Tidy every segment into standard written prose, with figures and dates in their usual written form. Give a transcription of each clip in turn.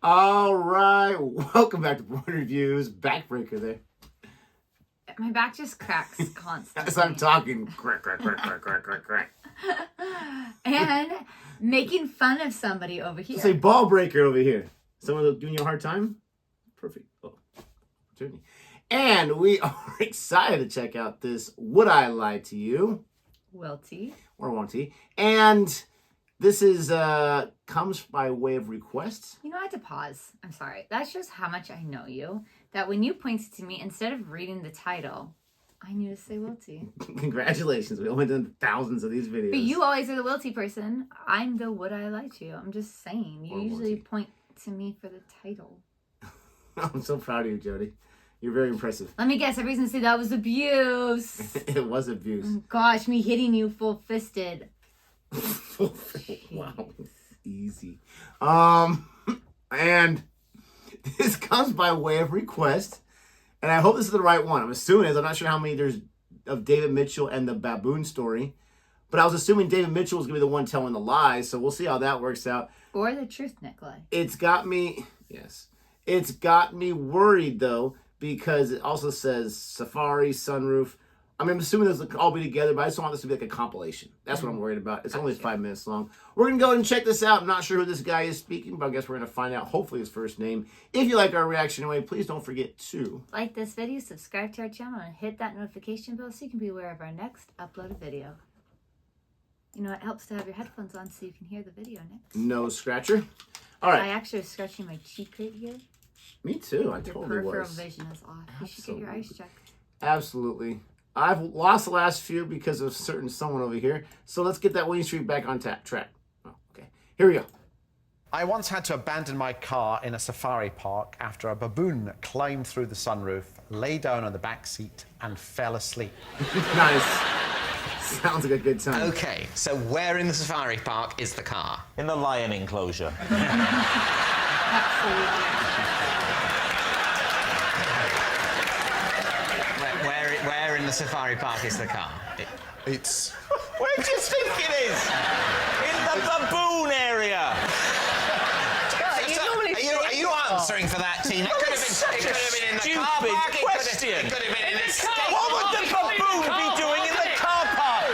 All right, welcome back to Boring Reviews. Backbreaker there. My back just cracks constantly. As I'm talking, crack, crack, crack, crack, crack, crack, crack. And making fun of somebody over here. Say ball breaker over here. Someone giving you a hard time? Perfect. Oh, opportunity. And we are excited to check out this Would I Lie to You? Wilty. Or won't he? And this is comes by way of request. You know, I had to pause. I'm sorry. That shows how much I know you. That when you pointed to me, instead of reading the title, I knew to say Wilty. Congratulations. We've only done thousands of these videos. But you always are the Wilty person. I'm the Would I Lie to You. I'm just saying. You usually point to me for the title. I'm so proud of you, Jodi. You're very impressive. Let me guess. Everybody's going to say that was abuse. It was abuse. Oh, gosh, me hitting you full-fisted. Wow. Easy. And this comes by way of request. And I hope this is the right one. I'm assuming it is. I'm not sure how many there's of David Mitchell and the Baboon story. But I was assuming David Mitchell was going to be the one telling the lies. So we'll see how that works out. Or the truth, Nikolai. It's got me, yes. It's got me worried, though, because it also says Safari, Sunroof. I mean, I'm assuming those will all be together, but I just don't want this to be like a compilation. That's what I'm worried about. It's only 5 minutes long. We're going to go and check this out. I'm not sure who this guy is speaking, but I guess we're going to find out, hopefully, his first name. If you like our reaction anyway, please don't forget to like this video, subscribe to our channel, and hit that notification bell so you can be aware of our next uploaded video. You know, it helps to have your headphones on so you can hear the video next. No scratcher. All right. I actually was scratching my cheek right here. Me too. I Your totally peripheral was. vision is off. You should get your eyes checked. Absolutely. I've lost the last few because of certain someone over here. So let's get that winning streak back on track. Oh, okay. Here we go. I once had to abandon my car in a safari park after a baboon climbed through the sunroof, lay down on the back seat, and fell asleep. Nice. Sounds like a good time. Okay, so where in the safari park is the car? In the lion enclosure. Absolutely. Where in the safari park is the car? It's... Where do you think it is? In the baboon area. Are you answering for that, team? It could have been in the car Stupid park. question. It could have been in the skate What would the baboon be doing in the car park?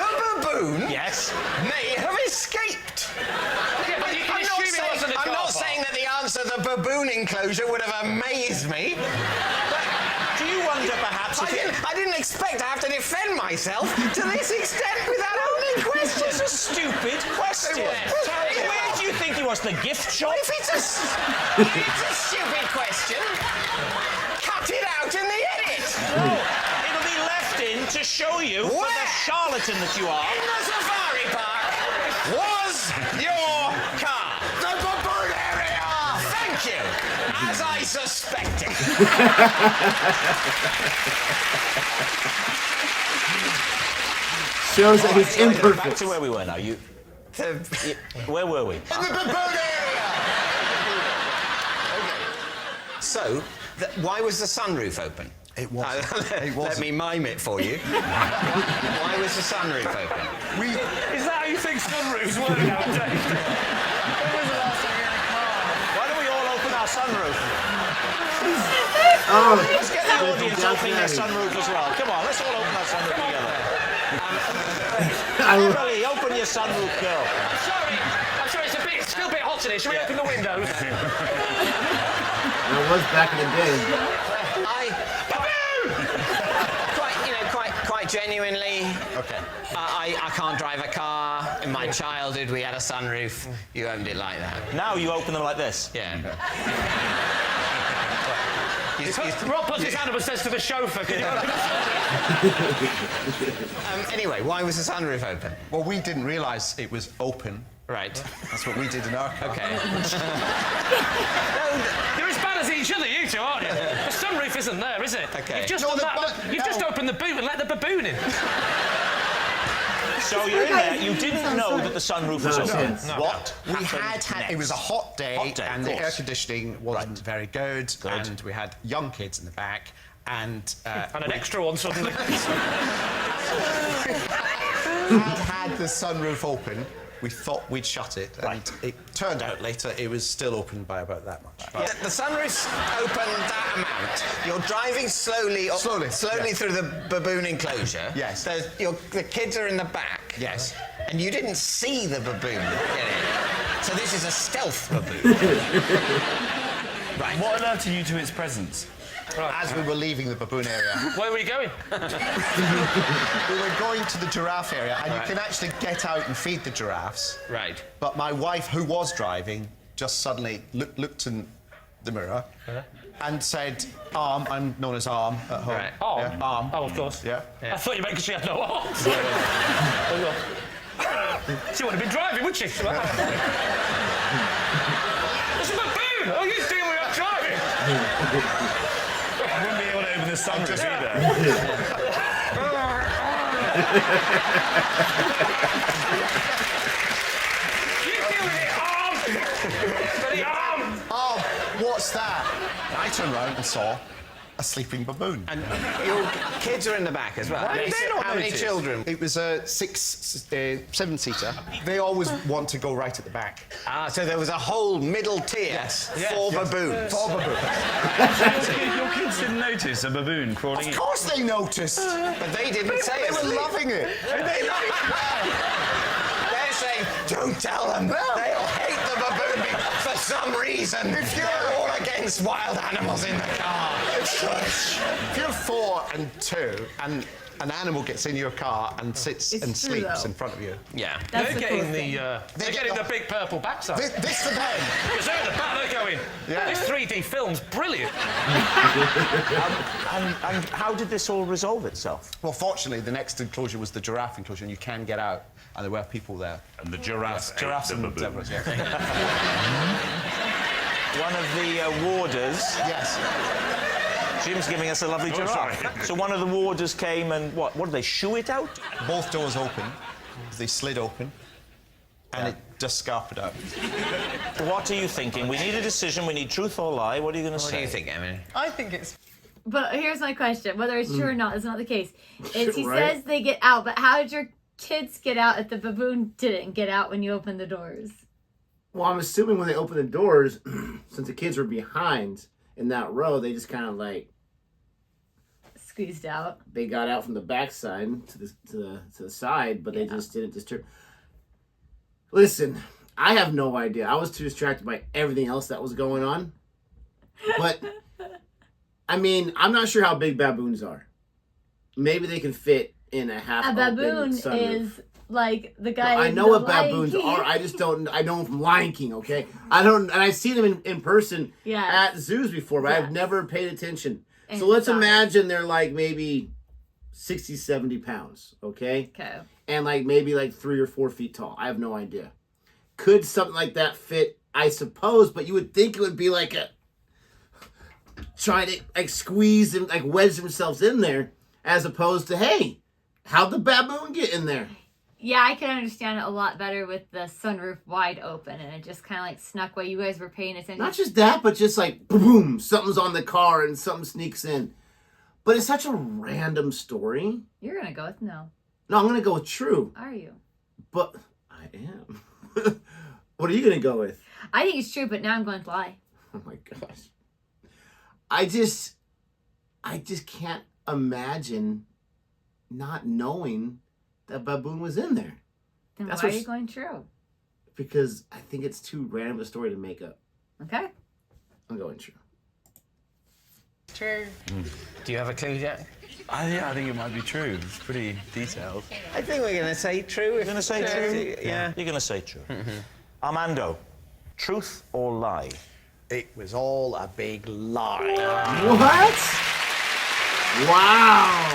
The baboon Yes. may have escaped. I'm not saying that the answer to the baboon enclosure would have amazed me. Do you wonder perhaps if I didn't expect to have to defend myself to this extent with that only question. It's a stupid question. Where do you think he was? The gift shop? If it's a stupid question, cut it out in the edit. No, it'll be left in to show you for the charlatan that you are. In the safari park was your car. The baboon area. Thank you. As I suspected. Shows that he's Back imperfect. to where we were now. Where were we? In the baboon area. So, why was the sunroof open? It wasn't. Let me mime it for you. Why was the sunroof open? Is that how you think sunroofs work nowadays? When was the last time you had a car? Why don't we all open our sunroof? Let's get the audience opening their sunroof as well. Come on, let's all open our sunroof together. Emily, open your sunroof, girl. I'm sorry, it's still a bit hot today. Shall we open the windows? It was back in the day. Quite genuinely. Okay. I can't drive a car. In my childhood, we had a sunroof. You opened it like that. Now you open them like this. Yeah. Rob puts his hand up and says to the chauffeur, can you open it? Anyway, why was the sunroof open? Well, we didn't realise it was open. Right. That's what we did in our car. Okay. You're as bad as each other, you two, aren't you? The sunroof isn't there, is it? Okay. You've just opened the boot and let the baboon in. So you're in there, you didn't know that the sunroof was open. No. What? We had it was a hot day, and the air conditioning wasn't very good, and we had young kids in the back, and And an extra one suddenly. had the sunroof open, We thought we'd shut it, and it turned out later it was still open by about that much. Yeah, the sunroof's open that amount. You're driving slowly through the baboon enclosure. Yes. The kids are in the back. Yes. And you didn't see the baboon get in. So this is a stealth baboon. Right. What alerted you to its presence? As we were leaving the baboon area, Where were you going? we were going to the giraffe area, and you can actually get out and feed the giraffes. Right. But my wife, who was driving, just suddenly looked in the mirror and said, "Arm." I'm known as Arm at home. Right. Arm? Yeah, Arm. Oh, of course. Yeah. I thought you meant because she had no arms. She would have been driving, wouldn't she? It's a baboon! Oh, you doing without driving? I wouldn't be able to open the sunroof either. You deal with it, arm! Bloody arm! Oh, what's that? I turned around and saw a sleeping baboon. And your kids are in the back as well. Why did they not How many notice? children? It was a seven-seater. They always want to go right at the back. Ah, so there was a whole middle tier for baboons. For baboons. Your kids didn't notice a baboon crawling in. Of course they noticed. But they didn't say They it. were loving it. They're saying, don't tell them. They'll hate the baboon for some reason. If you're all against wild animals in the car. If you're 4 and 2 and an animal gets in your car and sits It's and true, sleeps though. in front of you. Yeah. That's They're the getting coolest thing. they're getting the big purple backside. This for them. Because they're in the back, they're going, Yeah. this 3D film's brilliant. And how did this all resolve itself? Well, fortunately, the next enclosure was the giraffe enclosure, and you can get out, and there were people there. And the giraffes ate Giraffes the and baboon. zebras, yes. One of the warders, Yes. Jim's giving us a lovely giraffe. sorry. So one of the warders came and what did they shoo it out? Both doors open. They slid open, and it just scarpered out. What are you thinking? We need a decision, we need truth or lie. What are you going to What say? do you think, Emily? I think it's But here's my question: whether it's true or not is not the case. Is he Right. says they get out, but how did your kids get out if the baboon didn't get out when you opened the doors? Well, I'm assuming when they opened the doors, since the kids were behind in that row, they just kind of like Squeezed out. they got out from the backside to the side, but they Yeah. just didn't disturb. Listen, I have no idea. I was too distracted by everything else that was going on. But I mean, I'm not sure how big baboons are. Maybe they can fit in a half. A baboon sunroof. is like the guy. I in know the what Lion baboons King. are. I just don't. I know them from Lion King. Okay, I don't. And I've seen them in person Yes. at zoos before, but I've Yes. never paid attention. And So let's size. imagine they're like maybe 60, 70 pounds. Okay, Okay. and like maybe like 3 or 4 feet tall. I have no idea. Could something like that fit? I suppose, but you would think it would be like a trying to like squeeze and like wedge themselves in there, as opposed to hey, how'd the baboon get in there? Yeah, I can understand it a lot better with the sunroof wide open, and it just kind of like snuck while you guys were paying attention. Not just that, but just like boom, something's on the car and something sneaks in. But it's such a random story. You're gonna go with no, No, I'm gonna go with true, are you? but I am. What are you gonna go with? I think it's true, but now I'm going to lie. Oh my gosh. I just can't imagine not knowing that baboon was in there. Then That's why are what's- you going true? Because I think it's too random a story to make up. Okay. I'm going true. true. Do you have a clue yet? I think it might be true. It's pretty detailed. I think we're going to say true. You're going to say true? Yeah. You're going to say true. Armando, truth or lie? It was all a big lie. What? Wow.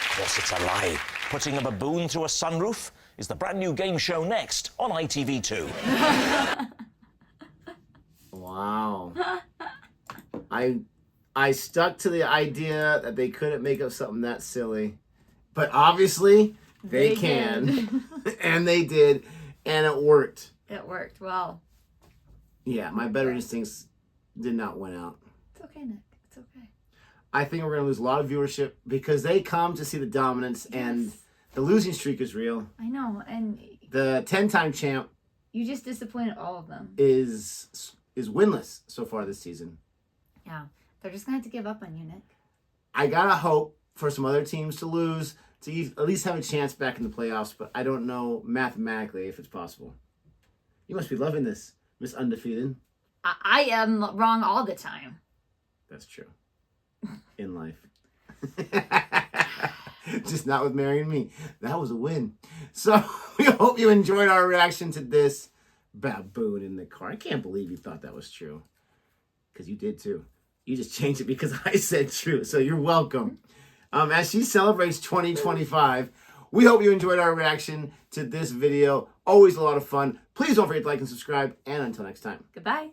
Of course it's a lie. Putting a baboon through a sunroof is the brand new game show next on ITV2. Wow. I stuck to the idea that they couldn't make up something that silly. But obviously they can. And they did. And it worked. It worked well. Yeah, my better instincts did not win out. It's okay, Nick. It's okay. I think we're going to lose a lot of viewership because they come to see the dominance and Yes. the losing streak is real. I know, and The 10-time champ You just disappointed all of them. is winless so far this season. Yeah. They're just going to have to give up on you, Nick. I gotta hope for some other teams to lose to at least have a chance back in the playoffs, but I don't know mathematically if it's possible. You must be loving this, Miss Undefeated. I am wrong all the time. That's true. In life. Just not with marrying me. That was a win. So we hope you enjoyed our reaction to this baboon in the car. I can't believe you thought that was true. Because you did too. You just changed it because I said true. So you're welcome. As she celebrates 2025, we hope you enjoyed our reaction to this video. Always a lot of fun. Please don't forget to like and subscribe. And until next time. Goodbye.